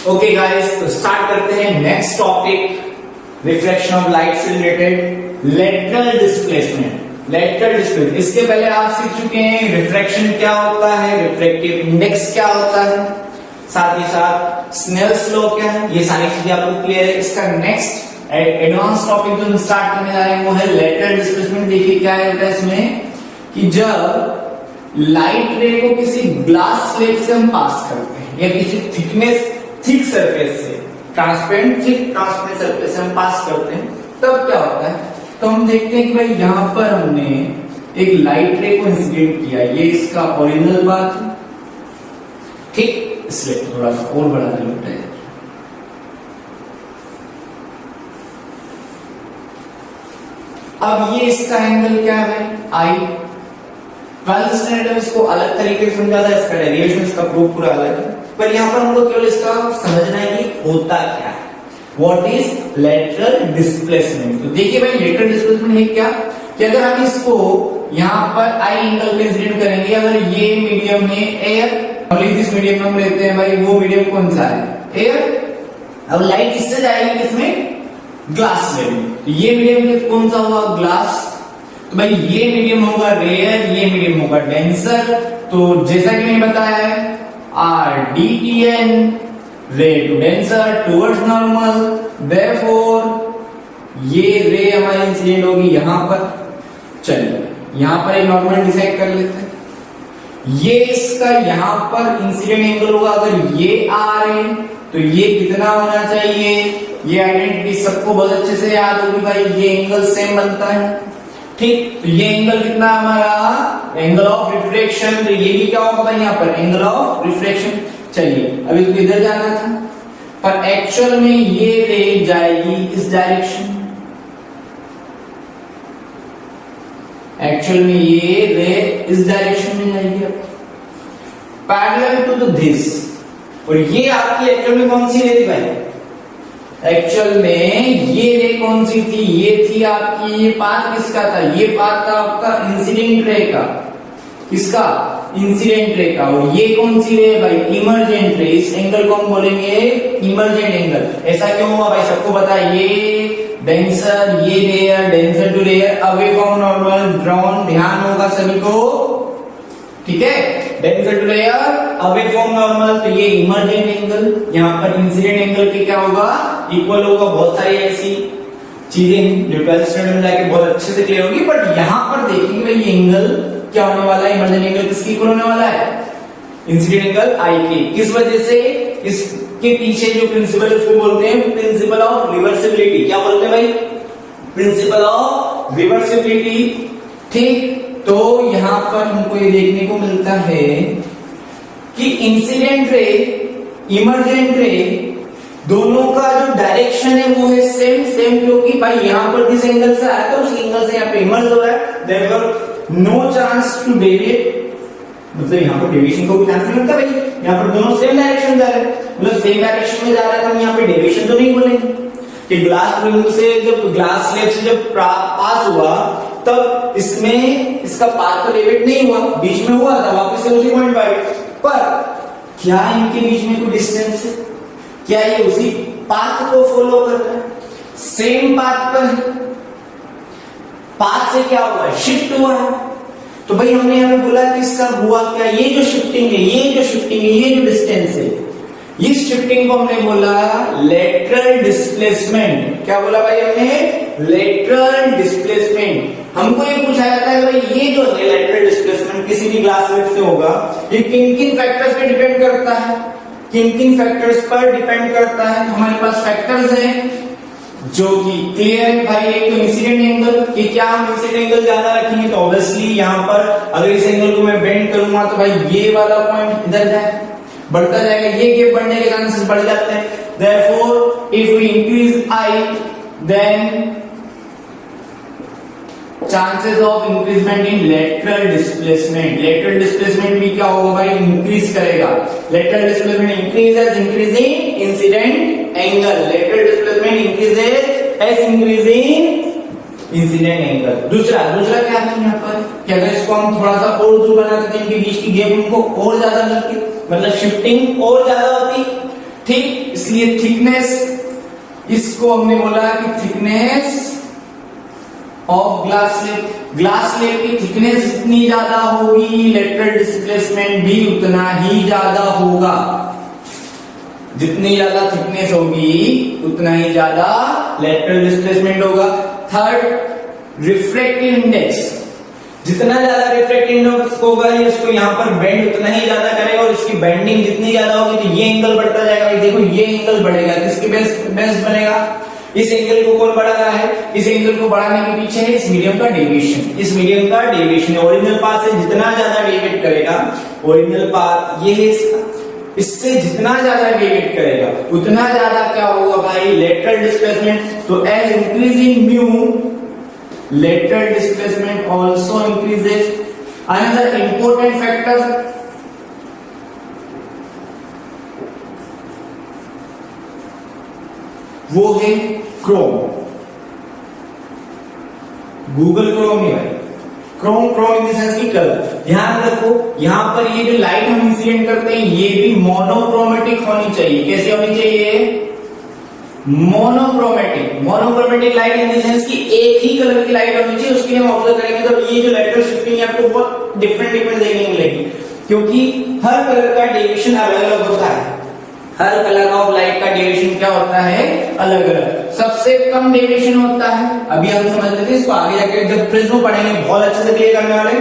Okay guys, तो start करते हैं next topic, reflection of light से related lateral displacement. Lateral displacement, इसके पहले आप सीख चुके हैं रिफ्रैक्शन क्या होता है, रिफ्रैक्टिव इंडेक्स क्या होता है, साथ ही साथ स्नेल्स लॉ क्या है, ये सारी चीजें आपको क्लियर है। इसका नेक्स्ट एडवांस टॉपिक जो हम स्टार्ट करने जा रहे हैं वो है लेटरल डिस्प्लेसमेंट। देखिए क्या होता है इसमें कि जब लाइट रे को किसी ग्लास स्लेब से हम पास करते हैं या किसी थिक सरफेस से, ट्रांसपेरेंट सरफेस से हम पास करते हैं, तब क्या होता है, तो हम देखते हैं कि भाई यहां पर हमने एक लाइट रे को इंसिडेंट किया, ये इसका ओरिजिनल बात है, ठीक, इसलिए थोड़ा सा और बड़ा लिमिट है। अब ये इसका एंगल क्या है, आई। 12th स्टैंडर्ड में इसको अलग तरीके से समझा था, इसका डेरिवेशन, इसका प्रूफ पूरा अलग है, पर यहां पर हमको केवल इसका समझना है कि होता क्या है, व्हाट इज लेटरल डिस्प्लेसमेंट। तो देखिए भाई लेटरल डिस्प्लेसमेंट है क्या, कि अगर हम इसको यहां पर आई एंगल पे इंसिडेंट करेंगे, अगर ये मीडियम है एयर, और इस मीडियम में हम लेते हैं भाई, वो मीडियम कौन सा है, एयर। अब लाइट इससे जाएगी किसमें, ग्लास में, तो ये मीडियम कौन सा होगा, ग्लास। तो भाई ये मीडियम होगा रेयर, ये मीडियम होगा डेंसर। तो जैसा कि मैंने बताया है RDTN, ray to denser towards normal, therefore ये रे हमारी इंसिडेंट होगी यहां पर। चलिए यहां पर एक नॉर्मल डिसाइड कर लेते हैं, ये इसका यहां पर इंसिडेंट एंगल होगा, अगर ये R है तो ये कितना होना चाहिए, ये आइडेंटिटी सबको बहुत अच्छे से याद होगी भाई, ये एंगल सेम बनता है, ठीक। तो ये एंगल कितना हमारा, एंगल ऑफ रिफ्रैक्शन, तो ये भी क्या होगा भाई यहाँ पर, एंगल ऑफ रिफ्रैक्शन। चलिए अभी इसको इधर जाना था, पर एक्चुअल में ये रे जाएगी इस डायरेक्शन, एक्चुअल में ये रे इस डायरेक्शन में जाएगी पैरेलल टू दिस। और ये आपकी एक्चुअल में कौन सी रे थी भाई, एक्चुअल में ये रे कौन सी थी, ये थी आपकी, ये पाथ किसका था, ये पाथ था आपका इंसिडेंट रे का, किसका, इंसिडेंट रे का। और ये कौन सी रे भाई, इमर्जेंट रे। इस एंगल को हम बोलेंगे इमर्जेंट एंगल। ऐसा क्यों हुआ भाई, सबको पता है, ये डेंसर, ये rarer, denser to rarer, away from normal, drawn, ध्यान होगा सभी को, ठीक है, denser to rarer, away from normal, तो ये इमर्जेंट एंगल, यहाँ पर इंसिडेंट एंगल के क्या होगा, इक्वल होगा। बहुत सारी ऐसी चीजें जो 12th स्टैंडर्ड में जाके बहुत अच्छे से क्लियर होगी, बट यहां पर देखेंगे भाई ये एंगल क्या होने वाला है, इमर्जेंट एंगल किसकी इक्वल होने वाला है, इंसिडेंट एंगल आई के। किस वजह से, इसके पीछे जो प्रिंसिपल है उसको बोलते हैं प्रिंसिपल ऑफ रिवर्सिबिलिटी। क्या बोलते हैं भाई, प्रिंसिपल ऑफ रिवर्सिबिलिटी, ठीक। तो यहां पर हमको ये देखने को मिलता है कि इंसिडेंट रे, इमर्जेंट रे, दोनों का जो डायरेक्शन है वो है सेम, क्योंकि भाई यहां पर जिस एंगल से आया था उस एंगल से यहां पे इमर्ज हो रहा है, therefore no chance to deviate, मतलब यहां पर डेविएशन को भी चांस नहीं होता भाई, यहां पर दोनों सेम डायरेक्शन जा रहे हैं, मतलब सेम डायरेक्शन में जा रहा है, तो हम यहां पे डेविएशन तो नहीं बोलेंगे कि ग्लास विंडो से जब ग्लास स्लेब से जब पास हुआ तब इसमें इसका पाथ तो डेविएट नहीं हुआ, बीच में हुआ था वापस से उसी पॉइंट पर, क्या इनके बीच में कोई डिस्टेंस है, क्या ये उसी पाथ को फॉलो कर रहा है, सेम पाथ पर है, पाथ से क्या हुआ है, शिफ्ट हुआ है। तो भाई हमने यहां बोला कि इसका हुआ क्या, ये जो शिफ्टिंग है, ये जो डिस्टेंस है, इस शिफ्टिंग को हमने बोला लेटरल डिस्प्लेसमेंट। क्या बोला भाई हमने, लेटरल डिस्प्लेसमेंट। हमको ये पूछा जाता है भाई ये जो है लेटरल डिस्प्लेसमेंट किसी भी ग्लास स्लेब से होगा, ये किन फैक्टर्स पे डिपेंड करता है, किन फैक्टर्स पर डिपेंड करता है। हमारे पास फैक्टर्स हैं जो कि क्लियर है भाई, एक तो इंसिडेंट एंगल, कि क्या हम इंसिडेंट एंगल ज्यादा रखेंगे तो ऑब्वियसली यहां पर अगर इस एंगल को मैं बेंड करूंगा तो भाई ये वाला पॉइंट इधर जाए, बढ़ता जाएगा, ये गैप बढ़ने के चांसेस बढ़ जाते हैं। Therefore if we increase i then chances of increment in lateral displacement. Lateral displacement भी क्या होगा भाई, इंक्रीज करेगा। Lateral displacement increases increasing incident angle, lateral displacement increases as increasing incident angle. दूसरा क्या है यहाँ पर कि अगर इसको हम थोड़ा सा और दूर बनाते हैं, इनके बीच की गैप उनको और ज्यादा मिलती, मतलब शिफ्टिंग और ज्यादा होती, ठीक, इसलिए थिकनेस, इसको हमने बोला कि thickness of glass slab. Glass slab की थिकनेस जितनी ज्यादा होगी, लेटरल डिस्प्लेसमेंट भी उतना ही ज्यादा होगा। जितनी ज्यादा थिकनेस होगी उतना ही ज्यादा लेटरल डिस्प्लेसमेंट होगा। Third, refractive index. जितना ज्यादा रिफ्रैक्टिव इंडेक्स होगा ये इसको यहाँ पर बेंड उतना ही ज्यादा करेगा, और इसकी बेंडिंग जितनी ज्यादा होगी तो ये एंगल बढ़ता जाएगा। देखो ये एंगल बढ़ेगा, किसके बेस बनेगा? इस एंगल को कौन बढ़ा रहा है? इस एंगल को बढ़ाने के पीछे है इस मीडियम का डेविएशन। इस मीडियम का डेविएशन ओरिजिनल पाथ से जितना ज्यादा डेविएट करेगा, ओरिजिनल पाथ ये है इसका, इससे जितना ज्यादा डेविएट करेगा उतना ज्यादा क्या होगा भाई? Lateral displacement. तो as increasing mu, lateral displacement also increases. Another important factor, वो है क्रोम। गूगल क्रोम नहीं भाई, क्रोम इन द सेंस की कलर। ध्यान रखो यहाँ पर ये जो लाइट हम इंसिडेंट करते हैं ये भी मोनोक्रोमेटिक होनी चाहिए। कैसे होनी चाहिए? Monochromatic light in the sense की एक ही कलर की लाइट होनी चाहिए। उसके लिए हम ऑब्जर्व करेंगे तो ये जो लेटरल शिफ्टिंग है आपको बहुत डिफरेंट देखने मिलेगी, क्योंकि हर कलर का डेविएशन अलग अलग होता है। हर कलर ऑफ लाइट का डेविएशन क्या होता है? अलग अलग। सबसे कम डेविएशन होता है, अभी हम समझ लेते हैं इसको, आगे जाके जब प्रिज्म पढ़ेंगे बहुत अच्छे से क्लियर करने वाले।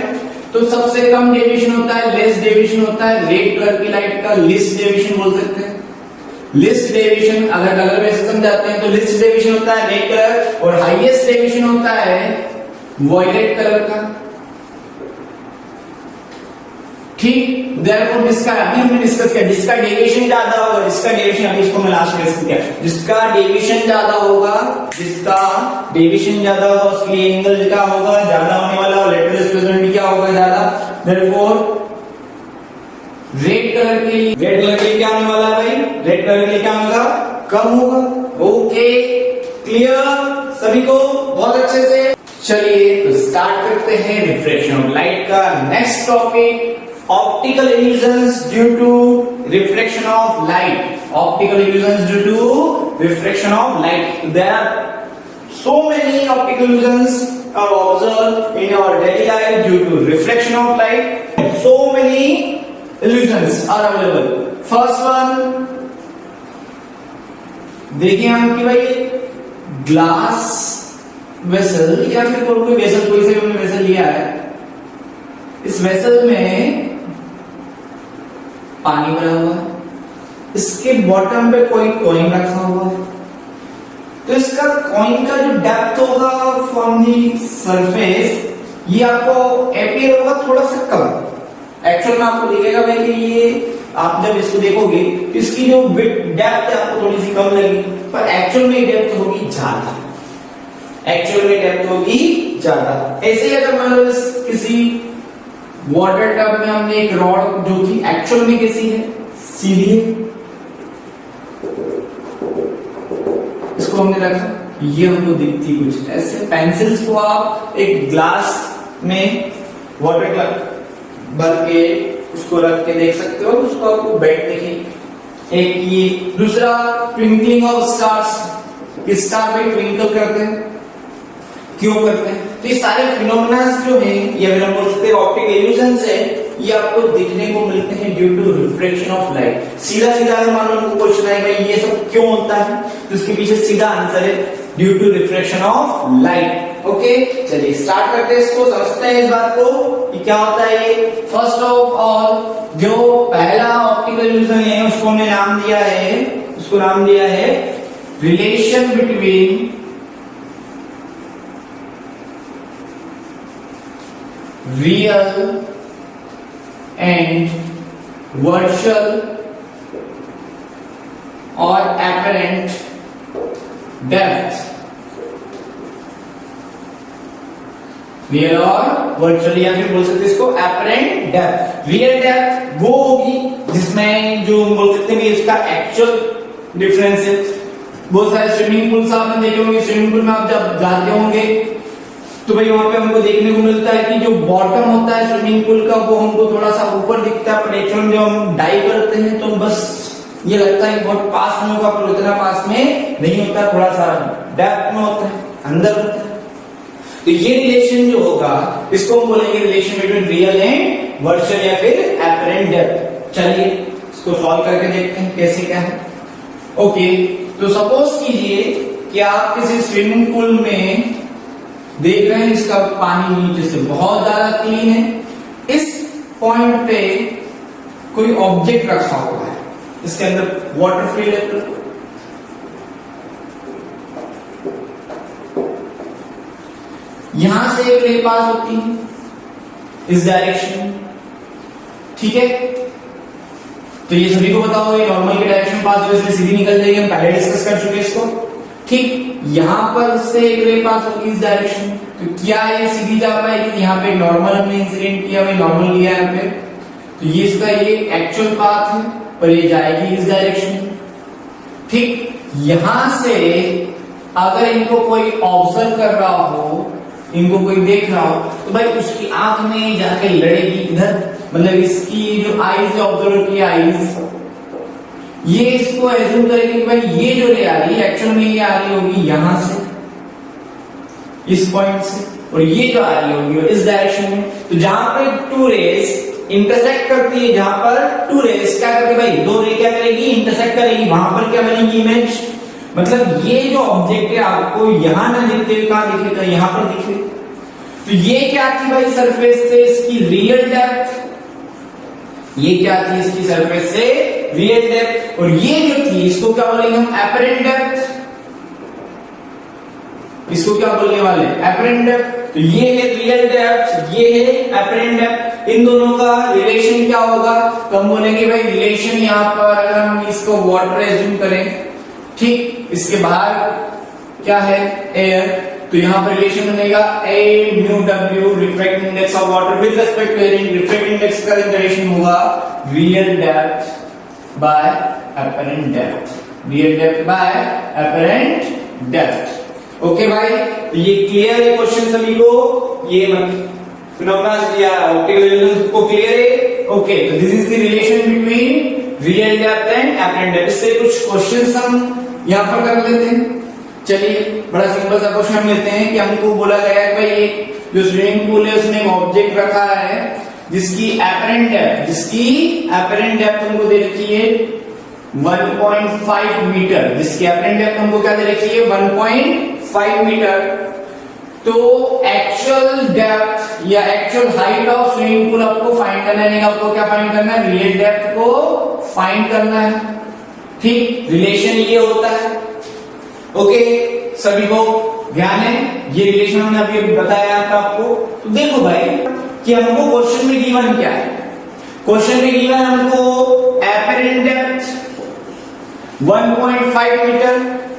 तो सबसे कम डेविएशन होता है, लेस डेविएशन होता है रेड कलर की लाइट का, लिस्ट डेविएशन बोल सकते हैं। लिस्ट डेविएशन अगर कलर में से समझाते हैं तो लिस्ट डेविएशन होता है रेड कलर, और हाईएस्ट डेविएशन होता है वॉयलेट कलर का। ठीक, देयरफॉर जिसका अभी हमने डिस्कस किया, जिसका डेविएशन ज्यादा होगा, जिसका डेविएशन अभी इसको मैं लास्ट में डिस्कस किया, जिसका डेविएशन ज्यादा होगा, जिसका डेविएशन ज्यादा होगा उसके लिए एंगल क्या होगा? ज्यादा होने वाला, और लेटरल डिस्प्लेसमेंट भी क्या होगा? ज्यादा। देयरफॉर रेड कलर के लिए क्या होने वाला है भाई? रेड कलर के लिए क्या होगा? कम होगा। ओके, क्लियर सभी को बहुत अच्छे से? चलिए तो स्टार्ट करते हैं रिफ्रैक्शन ऑफ लाइट का next topic, optical illusions due to refraction of light. Optical illusions due to refraction of light. There are so many optical illusions are observed in our daily life due to reflection of light. So many illusions are available. First one, देखिए हम कि भाई glass vessel या फिर कोई vessel, कोई से हमने वेसल लिया है, इस वेसल में पानी भरा हुआ है, इसके बॉटम पे कोई कॉइन रखा हुआ है, तो इसका कॉइन का जो डेप्थ होगा फ्रॉम दी सरफेस ये आपको अपीयर होगा थोड़ा सा कम। एक्चुअल में आपको दिखेगा भाई कि ये आप जब इसको देखोगे तो इसकी जो डेप्थ है आपको थोड़ी सी कम लगेगी, पर एक्चुअल में डेप्थ होगी ज्यादा। एक्चुअल में डेप्थ होगी ज्यादा। ऐसे ही अगर मान लो किसी वाटर टब में हमने एक रॉड जो कि एक्चुअल में कैसी है? सीधी है, इसको हमने रखा, ये हमको दिखती कुछ ऐसे। पेंसिल्स को आप एक ग्लास में वाटर भर के उसको रख के देख सकते हो, उसको आपको बेड दिखेगी। एक ये दूसरा ट्विंकलिंग ऑफ स्टार्स, स्टार भाई ट्विंकल करते हैं, क्यों करते हैं? तो ये सारे फिनोमेना जो है ये हम बोल सकते हैं ऑप्टिकल इल्यूजन्स है, ये आपको देखने को मिलते हैं due to refraction of light. सीधा अगर मान लो आपको क्वेश्चन आए भाई ये सब क्यों होता है, तो इसके पीछे सीधा आंसर है due to refraction of light. Okay, चलिए स्टार्ट करते हैं इसको, समझते हैं इस बात को कि क्या होता है ये। फर्स्ट ऑफ ऑल जो पहला ऑप्टिकल इल्यूजन है उसको हमने नाम दिया है relation between real and virtual और apparent डेप्थ। रियल और वर्चुअल या फिर बोल सकते हैं इसको apparent डेप्थ। रियल डेप्थ वो होगी जिसमें जो बोल सकते हैं कि इसका एक्चुअल डिफरेंस है। बहुत सारे स्विमिंग पूल्स आपने देखे होंगे, स्विमिंग पूल में आप जब जाते होंगे तो भाई वहां पे हमको देखने को मिलता है कि जो बॉटम होता है स्विमिंग पूल का वो हमको थोड़ा सा ऊपर दिखता है, पर एक्चुअली जब हम डाइव करते हैं तो बस ये लगता है बहुत पास में होगा, पर उतना पास में नहीं होता, थोड़ा सा डेप्थ में होता है, अंदर होता है। तो ये रिलेशन जो होगा इसको हम बोलेंगे relation between real and virtual या फिर एपरेंट डेप्थ। चलिए इसको सॉल्व करके देखते हैं कैसे क्या है। ओके, तो सपोज कीजिए कि आप किसी स्विमिंग पूल में देख रहे हैं, इसका पानी नीचे से बहुत ज्यादा क्लीन है। इस पॉइंट पे कोई ऑब्जेक्ट रखा हुआ है, इसके अंदर वाटर फ्री है, यहां से एक रे पास होती है इस डायरेक्शन में, ठीक है। तो ये सभी को पता होगा, ये नॉर्मल के डायरेक्शन पास हो, इसमें सीधी निकल जाएगी, हम पहले डिस्कस कर चुके इसको, ठीक। यहां पर से एक रे पास होगी इस डायरेक्शन में, तो क्या ये सीधी जा पाएगी? यहाँ पे नॉर्मल हमने इंसिडेंट किया, भाई नॉर्मल लिया यहाँ पे, तो ये इसका ये एक्चुअल पाथ है, पर ये जाएगी इस डायरेक्शन में, ठीक। यहां से अगर इनको कोई ऑब्जर्व कर रहा हो, इनको कोई देख रहा हो, तो भाई उसकी आंख में जाके लड़ेगी इधर, मतलब इसकी जो आईज है, ऑब्जर्वर की आईज, ये इसको एज्यूम करेगी कि भाई ये जो रे आ रही है एक्चुअल में ये आ रही होगी यहां से, इस पॉइंट से, और ये जो आ रही होगी इस डायरेक्शन में। तो जहां पे टू रेज इंटरसेक्ट करती है, जहां पर टू रेज क्या करती है भाई, दो रे क्या करेगी, इंटरसेक्ट करेगी, वहां पर क्या बनेगी, इमेज। मतलब ये जो ऑब्जेक्ट है आपको यहां ना दिखते हुए कहां दिखेगा, यहां पर दिखे। तो ये क्या थी भाई सरफेस से इसकी रियल डेप्थ, ये क्या थी इसकी सरफेस से रियल डेप्थ, और ये जो थी इसको क्या बोलेंगे हम, एपरेंट डेप्थ। इसको क्या बोलने वाले, एपरेंट डेप्थ। तो ये है रियल डेप्थ, ये है एपरेंट डेप्थ, इन दोनों का रिलेशन क्या होगा, तो हम बोलेंगे भाई रिलेशन यहाँ पर अगर हम इसको वाटर एज्यूम करें, ठीक, इसके बाहर क्या है, एयर, तो यहां पर रिलेशन बनेगा A mu W refractive index of water with respect to air, refractive index का रिलेशन होगा real depth by apparent depth, real depth by apparent depth. Okay भाई, तो ये क्लियर है क्वेश्चन सभी को, ये फिनोमेना या ऑप्टिकल इल्यूजन को क्लियर है। ओके, तो this is the relation between real depth and apparent depth. इससे कुछ क्वेश्चंस हम यहां पर कर लेते हैं। चलिए बड़ा सिंपल सा क्वेश्चन हम लेते हैं कि हमको बोला गया है भाई ये जो स्विमिंग पूल है उसमें एक ऑब्जेक्ट रखा है जिसकी एपरेंट डेप्थ हमको दे रखी है 1.5 मीटर, जिसकी एपरेंट डेप्थ हमको क्या दे रखी है 1.5 मीटर। तो एक्चुअल डेप्थ या actual height of swimming pool आपको फाइंड करना है, आपको क्या फाइंड करना है, रियल डेप्थ को फाइंड करना है, ठीक। रिलेशन ये होता है। ओके, सभी को ध्यान है, ये रिलेशन हमने अभी बताया था आपको। तो देखो भाई कि हमको क्वेश्चन में गिवन क्या है, क्वेश्चन में गिवन हमको apparent depth 1.5 metre,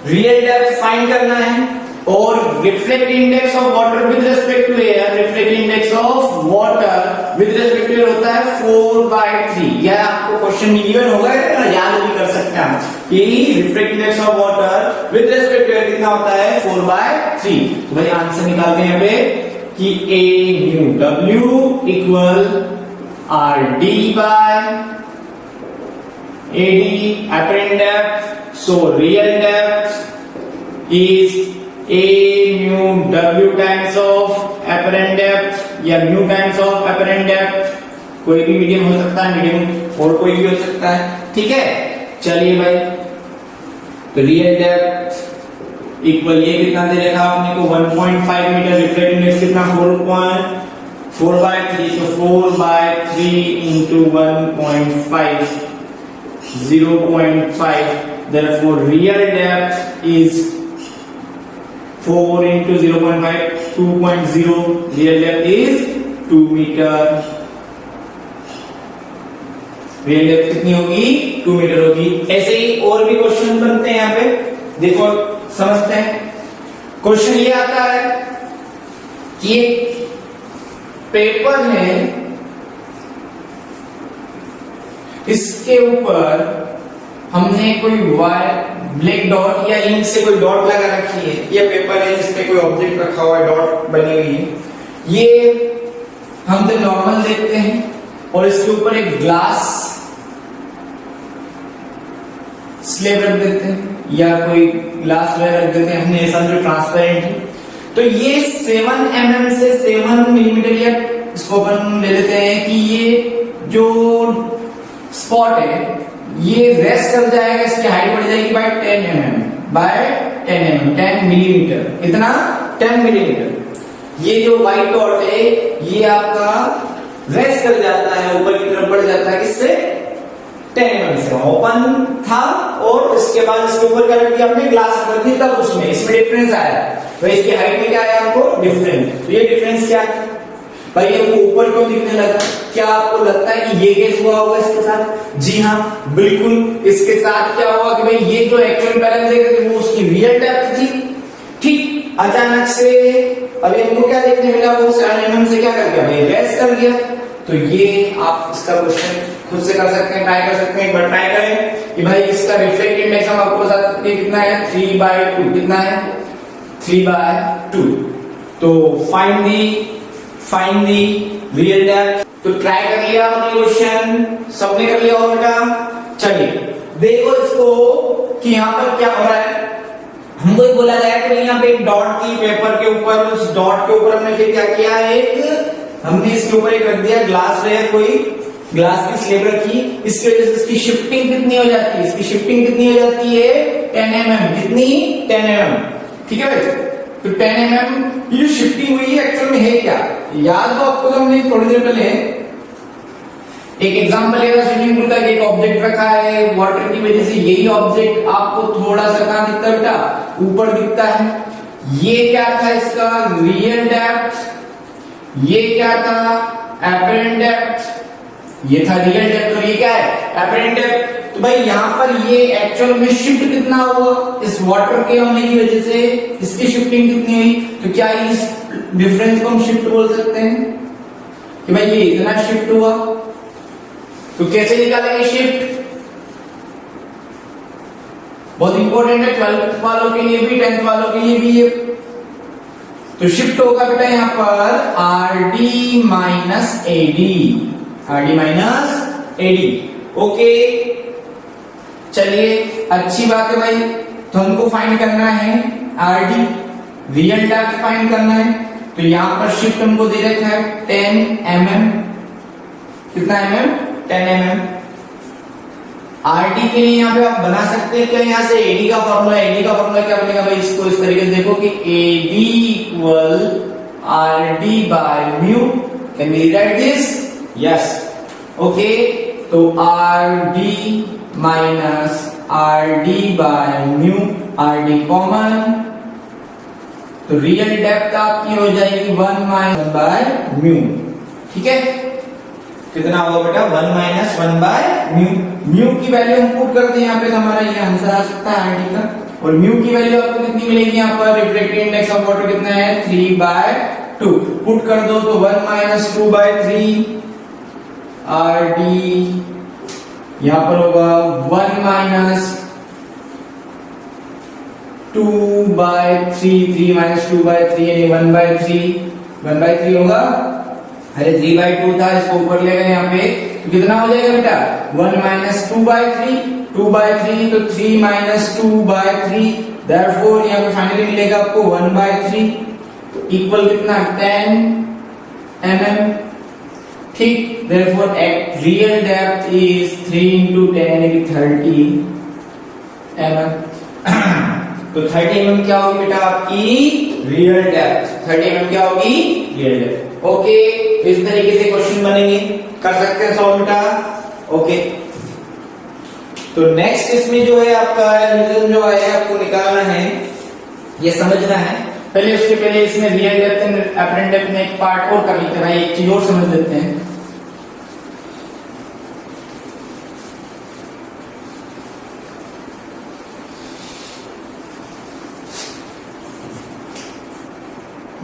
real depth find करना है, और reflective index of water with respect to air, reflective index of water with respect to air होता है 4/3। यह आपको क्वेश्चन में गिवन होगा, याद भी कर सकते हैं कि reflective index of water with respect to air कितना होता है 4/3। तो भाई आंसर निकालते हैं यहाँ पे कि A mu W equal RD by AD apparent depth, so real depth is A mu W times of apparent depth या mu times of apparent depth, कोई भी मीडियम हो सकता है, मीडियम और कोई भी हो सकता है, ठीक है। चलिए भाई, तो रियल डेप्थ इक्वल ये कितना दे रखा आपने को 1.5 मीटर, रिफ्लेक्टिव इंडेक्स कितना 4/3, तो 4/3 into 1.5 0.5, therefore real depth is 4 into 0.5 2.0, real depth is 2 meter। Real depth कितनी होगी 2 मीटर होगी। ऐसे ही और भी क्वेश्चन बनते हैं यहाँ पे, देखो समझते हैं। क्वेश्चन ये आता है कि पेपर है, इसके ऊपर हमने कोई ब्लैक डॉट या इंक से कोई डॉट लगा रखी है, ये पेपर है जिसपे कोई ऑब्जेक्ट रखा हुआ है, डॉट बनी हुई है, ये हम तो नॉर्मल देखते हैं, और इसके ऊपर एक ग्लास स्लेब रख देते हैं या कोई ग्लास वेयर रख देते हैं अपने ऐसा जो ट्रांसपेरेंट है। तो ये 7 mm से 7 मिलीमीटर या इसको अपन ले लेते हैं कि ये जो स्पॉट है ये रेस्ट कर जाएगा, इसकी हाइट बढ़ जाएगी by 10 mm, by 10 mm, 10 millimetre. कितना? 10 मिलीमीटर। ये जो व्हाइट डॉट है ये आपका रेस्ट कर जाता है, ऊपर की तरफ बढ़ जाता है, किससे? 10 mm से। ओपन था और इसके बाद इसके ऊपर क्या रख दिया आपने? ग्लास रख दी, तब उसमें इसमें डिफरेंस आया। तो इसकी हाइट में क्या आया आपको? डिफरेंस। तो ये डिफरेंस क्या है भाई? हमको ऊपर क्यों दिखने लगा? क्या आपको लगता है कि ये केस हुआ होगा इसके साथ? जी हाँ, बिल्कुल। इसके साथ क्या हुआ कि भाई ये जो एक्चुअल बैलेंस देख रहे थे वो उसकी रियल डेप्थ थी, ठीक। अचानक से अभी हमको क्या देखने मिला? वो 7 mm से क्या कर गया भाई? रेस्ट कर गया। तो ये आप इसका क्वेश्चन खुद से कर सकते हैं, ट्राई कर सकते हैं। एक बार ट्राई करें कि भाई इसका रिफ्लेक्टिव इंडेक्स हम आपको बता सकते हैं कितना है? 3/2। कितना है? 3/2। तो फाइंड दी रियल डेप्थ। तो ट्राई कर लिया आपने क्वेश्चन, सबने कर लिया होगा बेटा। चलिए देखो इसको कि यहाँ पर क्या हो रहा है। हमको एक बोला गया कि यहाँ पे एक डॉट थी पेपर के ऊपर, उस डॉट के ऊपर हमने फिर क्या किया? हमने इसके ऊपर एक रख दिया ग्लास वेयर, कोई ग्लास की स्लेब रखी। इसकी वजह से इसकी शिफ्टिंग कितनी हो जाती है? इसकी शिफ्टिंग कितनी हो जाती है? 10 mm। कितनी? 10 mm। ठीक है भाई। तो 10 mm ये जो शिफ्टिंग हुई है एक्चुअल में है क्या? याद हो आपको? तो हमने थोड़ी देर पहले एक एग्जांपल लिया था स्विमिंग पूल का। एक ऑब्जेक्ट रखा है, वाटर की वजह से यही ऑब्जेक्ट आपको थोड़ा सा कहां दिखता है बेटा? ऊपर दिखता है। ये क्या था इसका? Real depth. ये क्या था? Apparent depth. ये था रियल डेप्थ और ये क्या है? Apparent depth. तो भाई यहाँ पर ये एक्चुअल में शिफ्ट कितना हुआ? इस वाटर के होने की वजह से इसकी शिफ्टिंग कितनी हुई? तो क्या इस डिफरेंस को हम शिफ्ट बोल सकते हैं कि भाई ये इतना शिफ्ट हुआ? तो कैसे निकालेंगे शिफ्ट? बहुत इंपॉर्टेंट है 12th वालों के लिए भी, 10th वालों के लिए भी ये। तो शिफ्ट होगा बेटा यहाँ पर RD minus AD, RD minus AD। Okay चलिए अच्छी बात है भाई। तो हमको फाइंड करना है RD, रियल डेप्थ फाइंड करना है। तो यहां पर शिफ्ट हमको दे रखा है 10 mm। कितना mm? 10 mm। RD के लिए यहाँ पे आप बना सकते हैं क्या? यहाँ से AD का फॉर्मूला, AD का फॉर्मूला क्या बनेगा भाई? इसको इस तरीके से देखो कि AD equal RD by mu. Can we write this? Yes. Okay तो RD minus RD by mu, RD common, तो रियल डेप्थ आपकी हो जाएगी 1 माइनस 1 बाय म्यू। ठीक है, कितना होगा बेटा? 1 माइनस 1 बाय म्यू। म्यू की वैल्यू हम पुट करते हैं यहाँ पे, तो हमारा ये आंसर आ सकता है RD का। और म्यू की वैल्यू आपको कितनी मिलेगी यहाँ पर? रिफ्लेक्टिव इंडेक्स ऑफ वाटर कितना है? 3/2। पुट कर दो तो 1 माइनस 2/3 RD, यहां पर होगा 1 माइनस 2/3, 3 माइनस 2/3 यानी 1/3, 1/3 होगा। अरे 3/2 था, इसको ऊपर ले गए यहाँ पे, तो कितना हो जाएगा बेटा? 1 माइनस 2/3, 2/3 तो 3 माइनस 2/3, देयरफॉर यहाँ पे फाइनली मिलेगा आपको 1/3 इक्वल कितना? 10 mm। ठीक, therefore real depth is 3 into 10 यानी 30 mm। तो 30 mm क्या होगी बेटा आपकी? Real depth. 30 mm क्या होगी? Real depth. ओके, इस तरीके से क्वेश्चन बनेंगे, कर सकते हैं सॉल्व बेटा। ओके, तो नेक्स्ट इसमें जो है आपका रिजल्ट जो है आपको निकालना है, ये समझना है। पहले उसके पहले इसमें real depth and apparent depth में एक पार्ट और कर लेते हैं भाई, एक चीज और समझ लेते हैं।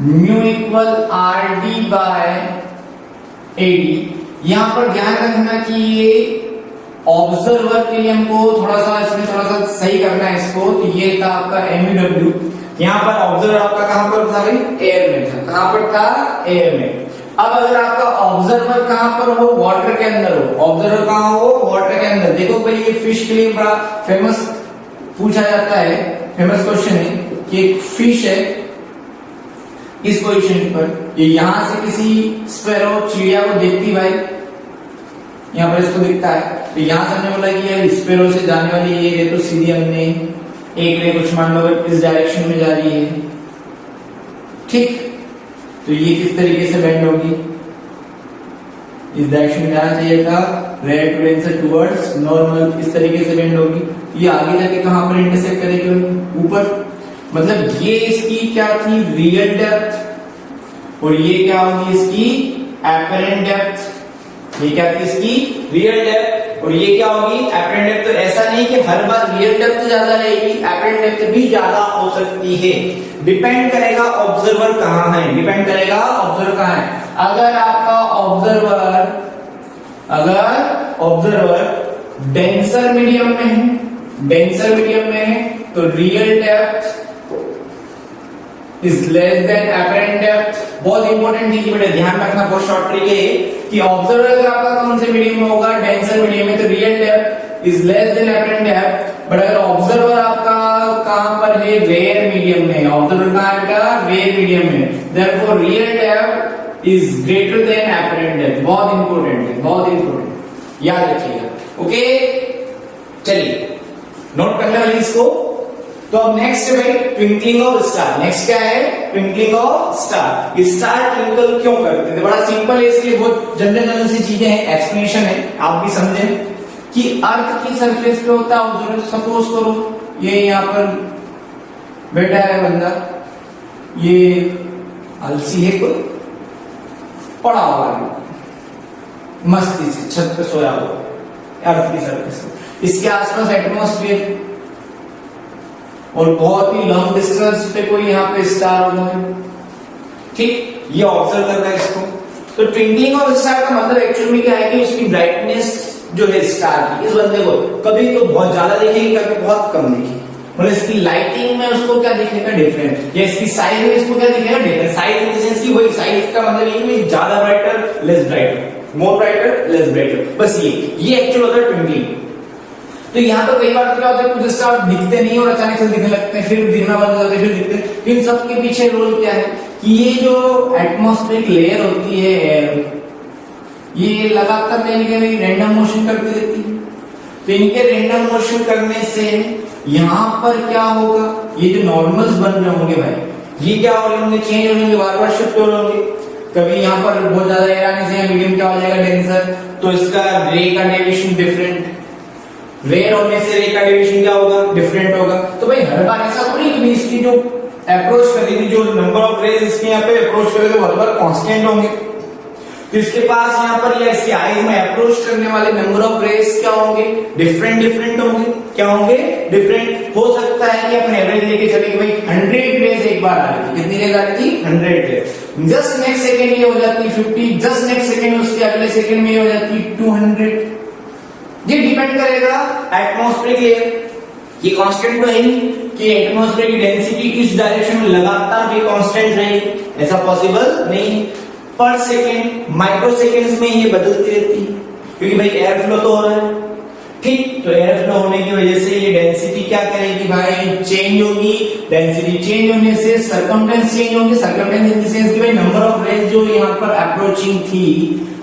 Mu equal RD by AD। यहां पर ध्यान रखना कि ये ऑब्जर्वर के लिए हमको थोड़ा सा इसमें थोड़ा सा सही करना है इसको। तो ये था आपका MUW, यहाँ पर ऑब्जर्वर आपका कहां पर था भाई? एयर में था। कहां पर था? एयर में। अब अगर आपका ऑब्जर्वर कहां पर हो? वाटर के अंदर हो। ऑब्जर्वर कहां हो? वाटर के अंदर। देखो भाई ये फिश के लिए बड़ा फेमस पूछा जाता है, फेमस क्वेश्चन है कि एक फिश है इस पोजीशन पर, ये यहां से किसी स्पैरो चिड़िया को देखती भाई, यहां पर इसको दिखता है, तो यहां से हमने बोला कि यार स्पैरो से जाने वाली ये रे तो सीधी हमने एक रे कुछ मान लो इस डायरेक्शन में जा रही है, ठीक, तो ये किस तरीके से बेंड होगी, इस डायरेक्शन में जाना चाहिए था, red to denser towards normal, इस तरीके से बेंड होगी, ये आगे जाके कहां पर इंटरसेक्ट करेगी, ऊपर, मतलब ये इसकी क्या थी, रियल डेप्थ, और ये क्या होगी इसकी एपरेंट डेप्थ, ये क्या थी इसकी रियल डेप्थ, और ये क्या होगी एपरेंट डेप्थ। तो ऐसा नहीं कि हर बार रियल डेप्थ ज्यादा रहेगी, एपरेंट डेप्थ भी ज्यादा हो सकती है, डिपेंड करेगा ऑब्जर्वर कहां है, डिपेंड करेगा ऑब्जर्वर कहां है। अगर आपका ऑब्जर्वर डेंसर मीडियम में है, डेंसर मीडियम में है, तो real depth is less than apparent depth. बहुत इंपॉर्टेंट चीज बेटा ध्यान रखना, बहुत शॉर्ट ट्रिक है कि ऑब्जर्वर अगर आपका कौन से मीडियम में होगा, डेंसर मीडियम में, तो real depth is less than apparent depth. But अगर ऑब्जर्वर आपका कहां पर है, रेयर मीडियम में, ऑब्जर्वर कहां है बेटा, रेयर मीडियम में, therefore real depth is greater than apparent depth. बहुत इंपॉर्टेंट है, बहुत इंपॉर्टेंट, याद रखिएगा। ओके, चलिए नोट कर लो इसको। तो अब नेक्स्ट है ट्विंकलिंग ऑफ स्टार। नेक्स्ट क्या है, twinkling of star. Star twinkle क्यों करते थे, बड़ा सिंपल है, इसलिए बहुत जनरल सी चीजें हैं, एक्सप्लेनेशन है, आप भी समझें कि अर्थ की सरफेस पे होता है, सपोज करो ये यहाँ पर बैठा है बंदा, ये अलसी है कोई, पड़ा हुआ है मस्ती से छत पे सोया हुआ अर्थ की सरफेस पे, इसके आसपास एटमॉस्फेयर और बहुत ही लॉन्ग डिस्टेंस पे कोई यहाँ पे स्टार होगा, ठीक, ये ऑब्जर्व करना है इसको। तो ट्विंकलिंग ऑफ स्टार का मतलब एक्चुअली में क्या है कि उसकी ब्राइटनेस जो है स्टार की, इस बंदे को कभी तो बहुत ज्यादा दिखेगी, कभी बहुत कम दिखेगी, मतलब इसकी लाइटिंग में उसको क्या दिखेगा डिफरेंट, या इसकी साइज में इसको क्या दिखेगा different. Size in the sense की वही साइज का मतलब ये कि ज्यादा ब्राइटर लेस ब्राइटर, मोर ब्राइटर लेस ब्राइटर, बस ये एक्चुअल होता है ट्विंकलिंग। तो यहाँ तो कई बार क्या होता है, कुछ स्टार दिखते नहीं और अचानक से दिखने लगते हैं, फिर दिखना बंद हो जाते हैं, फिर दिखते हैं। इन सब के पीछे रोल क्या है कि ये जो एटमॉस्फेरिक लेयर होती है एयर, ये लगातार रैंडम मोशन करती रहती है। तो इनके रैंडम मोशन करने से यहाँ पर क्या होगा, ये जो नॉर्मल्स बन रहे होंगे भाई, ये क्या हो रहे होंगे, चेंज हो रहे, बार बार शिफ्ट हो रहे होंगे। कभी यहाँ पर बहुत ज्यादा एयर आने से मीडियम क्या हो जाएगा डेंसर, तो इसका रे का डेविएशन डिफरेंट, रेयर होने से रे का डेविएशन क्या होगा डिफरेंट होगा। तो भाई हर बार ऐसा थोड़ी कि इसकी जो अप्रोच करेगी, जो नंबर ऑफ रेज इसके यहाँ पे अप्रोच करेगी हर बार कांस्टेंट होंगे। तो इसके पास यहाँ पर या इसके आईज में अप्रोच करने वाले नंबर ऑफ रेज क्या होंगे डिफरेंट होंगे, क्या होंगे डिफरेंट। हो सकता है कि अपन एवरेज लेके चले कि भाई 100 रेज एक बार आ रही थी, कितनी रेज आ रही थी 100 रेज, जस्ट नेक्स्ट सेकंड ये हो जाती 50, जस्ट नेक्स्ट सेकंड उसके अगले सेकंड में ये हो जाती 200। ये डिपेंड करेगा एटमॉस्फेरिक लेयर, ये कांस्टेंट तो है नहीं कि एटमॉस्फेरिक डेंसिटी इस डायरेक्शन में लगातार भी कांस्टेंट रहेगी, ऐसा पॉसिबल नहीं। पर सेकंड माइक्रो सेकंड्स में ये बदलती रहती है, क्योंकि भाई एयर फ्लो तो हो रहा है, ठीक, तो एयर फ्लो होने की वजह से ये डेंसिटी क्या करेगी भाई चेंज होगी। डेंसिटी चेंज होने से सरकमटेंस चेंज होंगे, सरकमटेंस इन द सेंस कि भाई नंबर ऑफ रेज जो यहाँ पर अप्रोचिंग थी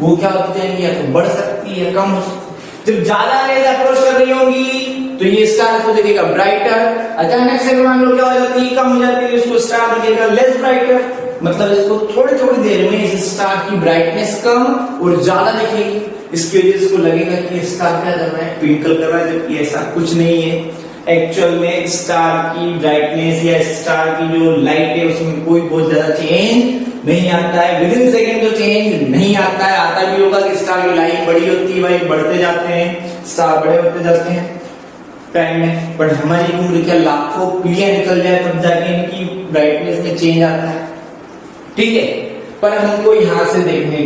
वो क्या होती जाएंगी, या तो बढ़ सकती है कम हो सकती है। जब ज्यादा रेज अप्रोच कर रही होंगी तो ये स्टार को दिखेगा ब्राइटर, अचानक से मान लो क्या हो जाती है कम हो जाती है, इसको स्टार दिखेगा लेस ब्राइटर, मतलब इसको थोड़ी थोड़ी देर में इस स्टार की ब्राइटनेस कम और ज्यादा दिखेगी। इसकी वजह से इसको लगेगा कि स्टार क्या कर रहा है ट्विंकल कर रहा है, जबकि ऐसा कुछ नहीं है। एक्चुअल में स्टार की ब्राइटनेस या स्टार की जो लाइट है उसमें कोई बहुत ज्यादा चेंज नहीं आता है, विद इन सेकेंड तो चेंज नहीं आता है। आता भी होगा कि स्टार की लाइट बड़ी होती है भाई, बढ़ते जाते हैं स्टार बड़े होते जाते हैं टाइम में, बट हमारी उम्र क्या लाखों पीढ़ियां निकल जाए तब जाके इनकी ब्राइटनेस में चेंज आता है, ठीक है। पर हमको यहां से देखने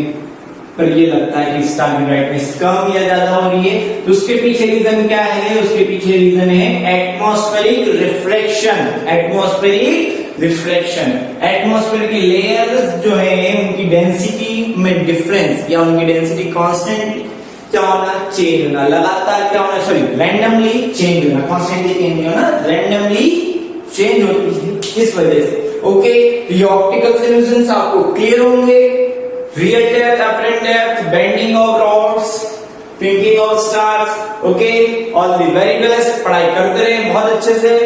पर ये लगता है कि स्टार की ब्राइटनेस कम या ज्यादा हो रही है, तो उसके पीछे रीजन क्या है, उसके पीछे रीजन है atmospheric reflection. Atmospheric reflection, atmosphere की लेयर्स जो है उनकी डेंसिटी में डिफरेंस या उनकी डेंसिटी कांस्टेंट क्या होना, चेंज होना, लगातार क्या होना, सॉरी रैंडमली चेंज होना, कॉन्स्टेंटली चेंज नहीं होना, रैंडमली चेंज होती है इस वजह से। ओके, तो ये ऑप्टिकल सॉल्यूशंस आपको क्लियर होंगे। Real depth, apparent depth, bending of rods, twinkling of stars. Okay, all the very best, पढ़ाई करते रहे बहुत अच्छे से।